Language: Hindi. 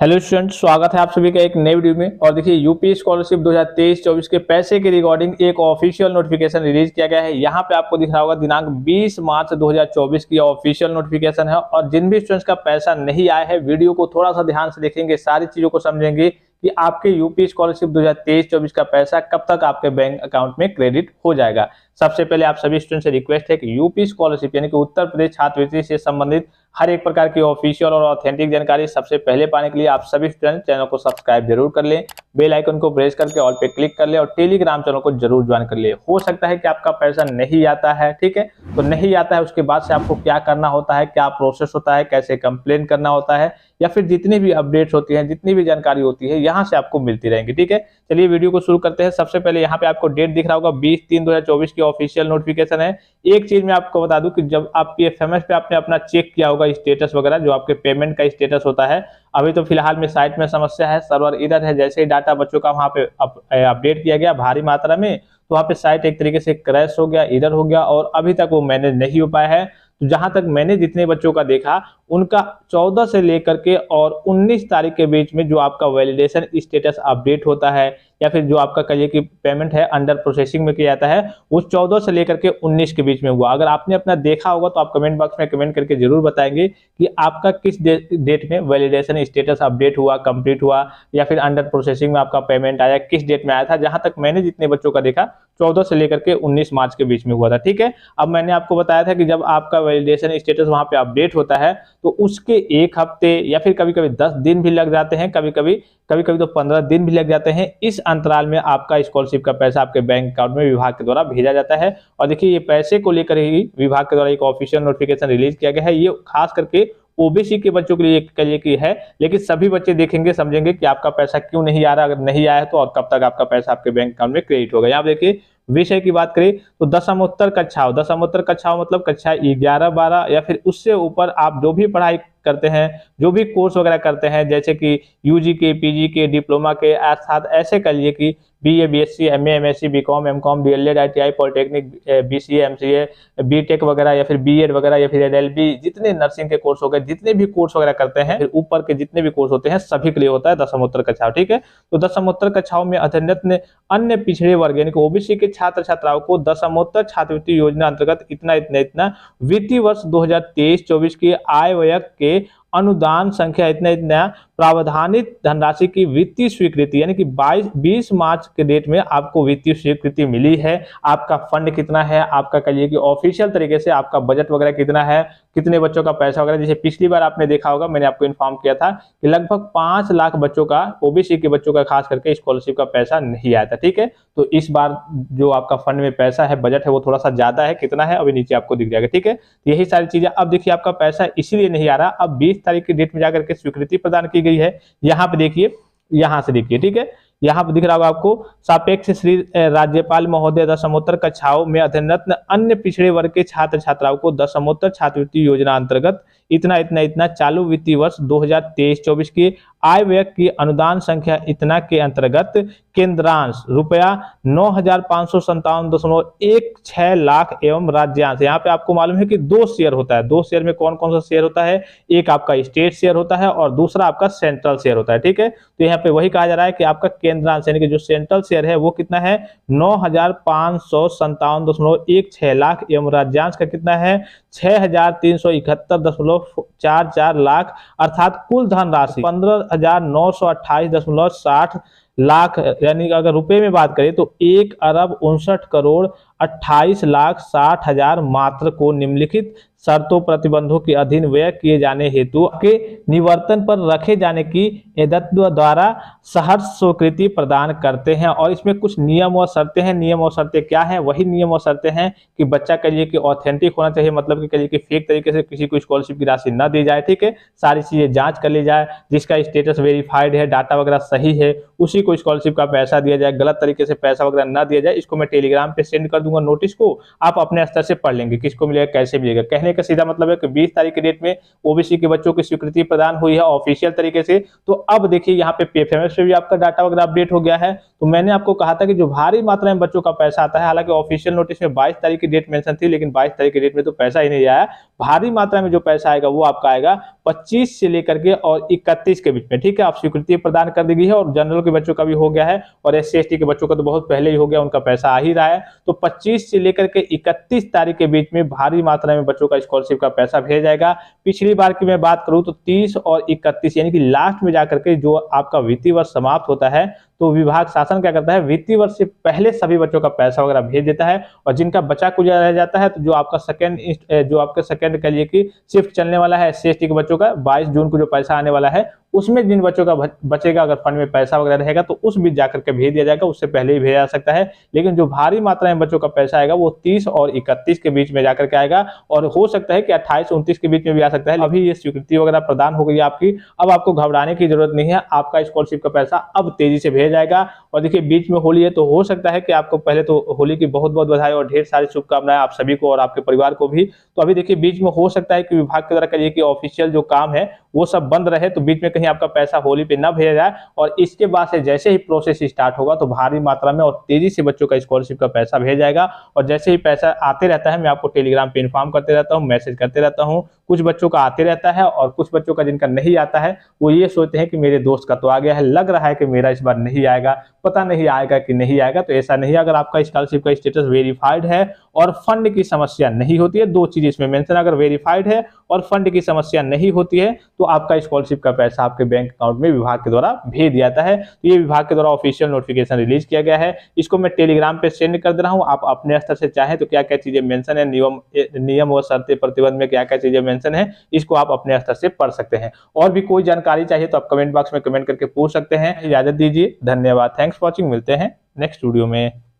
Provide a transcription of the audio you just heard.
हेलो स्टूडेंट, स्वागत है आप सभी का एक नए वीडियो में। और देखिए यूपी स्कॉलरशिप 2023-24 के पैसे के रिगार्डिंग एक ऑफिशियल नोटिफिकेशन रिलीज किया गया है। यहाँ पे आपको दिख रहा होगा दिनांक 20 मार्च 2024 की ऑफिशियल नोटिफिकेशन है। और जिन भी स्टूडेंट्स का पैसा नहीं आया है, वीडियो को थोड़ा सा ध्यान से देखेंगे, सारी चीजों को समझेंगे कि आपके यूपी स्कॉलरशिप 2023-24 का पैसा कब तक आपके बैंक अकाउंट में क्रेडिट हो जाएगा। सबसे पहले आप सभी स्टूडेंट से रिक्वेस्ट है कि यूपी स्कॉलरशिप यानी कि उत्तर प्रदेश छात्रवृत्ति से संबंधित हर एक प्रकार की ऑफिशियल और ऑथेंटिक जानकारी सबसे पहले पाने के लिए आप सभी स्टूडेंट चैनल को सब्सक्राइब जरूर कर लें, बेल आइकन को प्रेस करके ऑल पे क्लिक कर लें और टेलीग्राम चैनल को जरूर ज्वाइन कर लें। हो सकता है कि आपका पैसा नहीं आता है, ठीक है, तो नहीं आता है उसके बाद से आपको क्या करना होता है, क्या प्रोसेस होता है, कैसे कंप्लेन करना होता है, या फिर जितनी भी अपडेट्स होती हैं, जितनी भी जानकारी होती है यहाँ से आपको मिलती रहेंगी। ठीक है, चलिए वीडियो को शुरू करते हैं। सबसे पहले यहाँ पे आपको डेट दिख रहा होगा 20/3/2024 की ऑफिशियल नोटिफिकेशन है। एक चीज मैं आपको बता दूं कि जब आप पीएफएमएस पे आपने अपना चेक किया होगा स्टेटस वगैरह, जो आपके पेमेंट का स्टेटस होता है, अभी तो फिलहाल में साइट में समस्या है, सर्वर इधर है। जैसे ही डाटा बच्चों का वहां पे अपडेट किया गया भारी मात्रा में, तो वहां पे साइट एक तरीके से क्रैश हो गया, इधर हो गया, और अभी तक वो मैनेज नहीं हो पाया है। तो जहां तक मैंने जितने बच्चों का देखा, उनका 14 से लेकर के और 19 तारीख के बीच में जो आपका वैलिडेशन स्टेटस अपडेट होता है, या फिर जो आपका कहिए कि पेमेंट है अंडर प्रोसेसिंग में किया जाता है, वो 14 से लेकर के 19 के बीच में हुआ। अगर आपने अपना देखा होगा तो आप कमेंट बॉक्स में कमेंट करके जरूर बताएंगे कि आपका किस डेट में वैलिडेशन स्टेटस अपडेट हुआ, कंप्लीट हुआ, या फिर अंडर प्रोसेसिंग में आपका पेमेंट आया, किस डेट में आया था। जहां तक मैंने जितने बच्चों का देखा 14 से लेकर के 19 मार्च के बीच में हुआ था। ठीक है, अब मैंने आपको बताया था कि जब आपका वैलिडेशन स्टेटस वहां पे अपडेट होता है तो उसके एक हफ्ते या फिर कभी कभी 10 दिन भी लग जाते हैं, कभी कभी तो 15 दिन भी लग जाते हैं। इस अंतराल में आपका स्कॉलरशिप का पैसा आपके बैंक अकाउंट में विभाग के द्वारा भेजा जाता है। और देखिए ये पैसे को लेकर ही विभाग के द्वारा एक ऑफिशियल नोटिफिकेशन रिलीज किया गया है। ये खास करके ओबीसी के बच्चों के लिए की है, लेकिन सभी बच्चे देखेंगे समझेंगे कि आपका पैसा क्यों नहीं आ रहा, अगर नहीं आया है तो, और कब तक आपका पैसा आपके बैंक अकाउंट में क्रेडिट होगा। यहाँ देखिए विषय की बात करें तो दशमोत्तर कक्षाओं मतलब कक्षा 11-12 या फिर उससे ऊपर आप जो भी पढ़ाई करते हैं, जो भी कोर्स वगैरह करते हैं, जैसे कि यूजी के, पीजी के, डिप्लोमा के साथ ऐसे कर लिए कि BA, BSc, MA, MSc, BCom, MCom, DElEd, ITI, polytechnic, BCA, MCA, BTech वगैरह, या फिर बीएड वगैरह, या फिर एलएलबी, जितने नर्सिंग के कोर्स हो गए, जितने भी कोर्स वगैरह करते हैं, फिर ऊपर के जितने भी कोर्स होते हैं, सभी के लिए होता है दशमोत्तर कक्षाओं। ठीक है, तो दशमोत्तर कक्षाओं में अध्ययनरत अन्य पिछड़े वर्ग यानी कि ओबीसी के छात्र छात्राओं को दशमोत्तर छात्रवृत्ति योजना अंतर्गत इतना वित्तीय वर्ष 2023-24 की आय व्यय के अनुदान संख्या इतना प्रावधानित धनराशि की वित्तीय स्वीकृति, यानी कि 20 मार्च के डेट में आपको वित्तीय स्वीकृति मिली है। आपका फंड कितना है, आपका कहिए कि ऑफिशियल तरीके से आपका बजट वगैरह कितना है, कितने बच्चों का पैसा वगैरह। जैसे पिछली बार आपने देखा होगा, मैंने आपको इन्फॉर्म किया था कि लगभग 5 लाख बच्चों का, ओबीसी के बच्चों का खास करके स्कॉलरशिप का पैसा नहीं आया था। ठीक है, तो इस बार जो आपका फंड में पैसा है, बजट है, वो थोड़ा सा ज्यादा है। कितना है अभी नीचे आपको दिख जाएगा। ठीक है, यही सारी चीजें। अब देखिए आपका पैसा इसीलिए नहीं आ रहा, अब 20 तारीख की डेट में जाकर के स्वीकृति प्रदान की गई है। यहाँ पे देखिए, यहाँ से देखिए, ठीक है, यहाँ पर दिख रहा होगा आपको, सापेक्ष श्री राज्यपाल महोदय दशमोत्तर कक्षाओं में अध्ययनरत अन्य पिछड़े वर्ग के छात्र छात्राओं को दशमोत्तर छात्रवृत्ति योजना अंतर्गत इतना चालू वित्तीय वर्ष 2023-24 की आय व्यय की अनुदान संख्या इतना के अंतर्गत केंद्रांश रुपया 9,557.16 लाख एवं राज्यांश। यहाँ पे आपको मालूम है कि 2 शेयर होता है। 2 शेयर में कौन कौन सा शेयर होता है, एक आपका स्टेट शेयर होता है और दूसरा आपका सेंट्रल शेयर होता है। ठीक है, तो यहाँ पे वही कहा जा रहा है कि आपका केंद्रांश यानी कि जो सेंट्रल शेयर है वो कितना है, 9,557.16 लाख एवं राज्यांश का कितना है, 6,371.44 लाख, अर्थात कुल धनराशि 15,928.60 लाख, यानी अगर रुपए में बात करें तो 1,59,58,60,60,000 मात्र को निम्नलिखित शर्तों प्रतिबंधों के अधीन व्यय किए जाने हेतु के निवर्तन पर रखे जाने की एदत्व द्वारा सहर्ष स्वीकृति प्रदान करते हैं। और इसमें कुछ नियम और शर्तें हैं। नियम और शर्तें क्या है, वही नियम और शर्तें हैं कि बच्चा कहिए कि ऑथेंटिक होना चाहिए, मतलब कि कहिए कि फेक तरीके से किसी को स्कॉलरशिप की राशि न दी जाए। ठीक है, सारी चीजें जांच कर ली जाए, जिसका स्टेटस वेरीफाइड है, डाटा वगैरह सही है, उसी को स्कॉलरशिप का पैसा दिया जाए। गलत तरीके से पैसा वगैरह न दिया जाए। इसको मैं टेलीग्राम पे सेंड कर दूंगा नोटिस को, आप अपने स्तर से पढ़ लेंगे किसको मिलेगा, कैसे मिलेगा। कहने का सीधा मतलब है कि 20 तारीख की डेट में ओबीसी के बच्चों की स्वीकृति प्रदान हुई है ऑफिशियल तरीके से। तो अब देखिए यहाँ पे पीएफएमएस पे भी आपका डाटा वगैरह अपडेट हो गया है। तो मैंने आपको कहा था कि जो भारी मात्रा में बच्चों का पैसा आता है, हालांकि ऑफिशियल नोटिस में 22 तारीख की डेट मेंशन थी, लेकिन 22 तारीख की डेट में तो पैसा ही नहीं आया। भारी मात्रा में जो पैसा आएगा वो आपका आएगा 25 से लेकर के और 31 के बीच में, ठीक है, आप स्वीकृति प्रदान कर दी गई है। और जनरल के बच्चों का भी हो गया है और SC/ST के बच्चों का तो बहुत पहले ही हो गया, उनका पैसा आ ही रहा है। तो 25 से लेकर के 31 तारीख के बीच में भारी मात्रा में बच्चों का स्कॉलरशिप का पैसा भेजा जाएगा। पिछली बार की मैं बात करूं तो 30 और 31 यानी कि लास्ट में जाकर के जो आपका वित्तीय वर्ष समाप्त होता है तो विभाग शासन क्या करता है, वित्तीय वर्ष से पहले सभी बच्चों का पैसा वगैरह भेज देता है। और जिनका बचा कुछ रह जाता है तो जो आपका सेकंड कह लिए कि शिफ्ट चलने वाला है SC/ST के बच्चों का 22 जून को जो पैसा आने वाला है उसमें जिन बच्चों का बचेगा, अगर फंड में पैसा वगैरह रहेगा तो उस बीच जाकर के भेज दिया जाएगा, उससे पहले ही भेजा जा सकता है। लेकिन जो भारी मात्रा में बच्चों का पैसा आएगा वो 30 और 31 के बीच में जाकर के आएगा और हो सकता है कि 28-29 के बीच में भी आ सकता है। अभी ये स्वीकृति वगैरह प्रदान हो गई आपकी, अब आपको घबराने की जरूरत नहीं है, आपका स्कॉलरशिप का पैसा अब तेजी से भेजा जाएगा। और देखिए बीच में होली है तो हो सकता है कि आपको पहले तो होली की बहुत बहुत बधाई और ढेर सारी शुभकामनाएं आप सभी को और आपके परिवार को भी। तो अभी देखिए बीच में हो सकता है कि विभाग के द्वारा कहिए कि ऑफिशियल जो काम है वो सब बंद रहे, तो बीच में कहीं आपका पैसा होली पे ना भेजा जाए। और इसके बाद से जैसे ही प्रोसेस स्टार्ट होगा तो भारी मात्रा में और तेजी से बच्चों का स्कॉलरशिप का पैसा भेजा जाएगा। और जैसे ही पैसा आते रहता है मैं आपको टेलीग्राम पे इन्फॉर्म करते रहता हूँ, मैसेज करते रहता हूँ। कुछ बच्चों का आते रहता है और कुछ बच्चों का जिनका नहीं आता है वो ये सोचते हैं कि मेरे दोस्त का तो आ गया है, लग रहा है कि मेरा इस बार नहीं आएगा, पता नहीं आएगा कि नहीं आएगा। तो ऐसा नहीं है, अगर आपका स्कॉलरशिप का स्टेटस वेरीफाइड है और फंड की समस्या नहीं होती है, दो चीज इसमें मेंशन, अगर वेरीफाइड है और फंड की समस्या नहीं होती है तो आपका स्कॉलरशिप का पैसा आपके बैंक अकाउंट में विभाग के द्वारा भेज दिया जाता है। तो ये विभाग के द्वारा ऑफिशियल नोटिफिकेशन रिलीज किया गया है, इसको मैं टेलीग्राम पे सेंड कर दे रहा हूँ। आप अपने स्तर से चाहें तो क्या क्या चीजें मेंशन है, नियम व शर्तें प्रतिबंध में क्या क्या चीजें मेंशन है, इसको आप अपने स्तर से पढ़ सकते हैं। और भी कोई जानकारी चाहिए तो आप कमेंट बॉक्स में कमेंट करके पूछ सकते हैं। इजाजत दीजिए, धन्यवाद, थैंक्स फॉर वॉचिंग, मिलते हैं नेक्स्ट वीडियो में।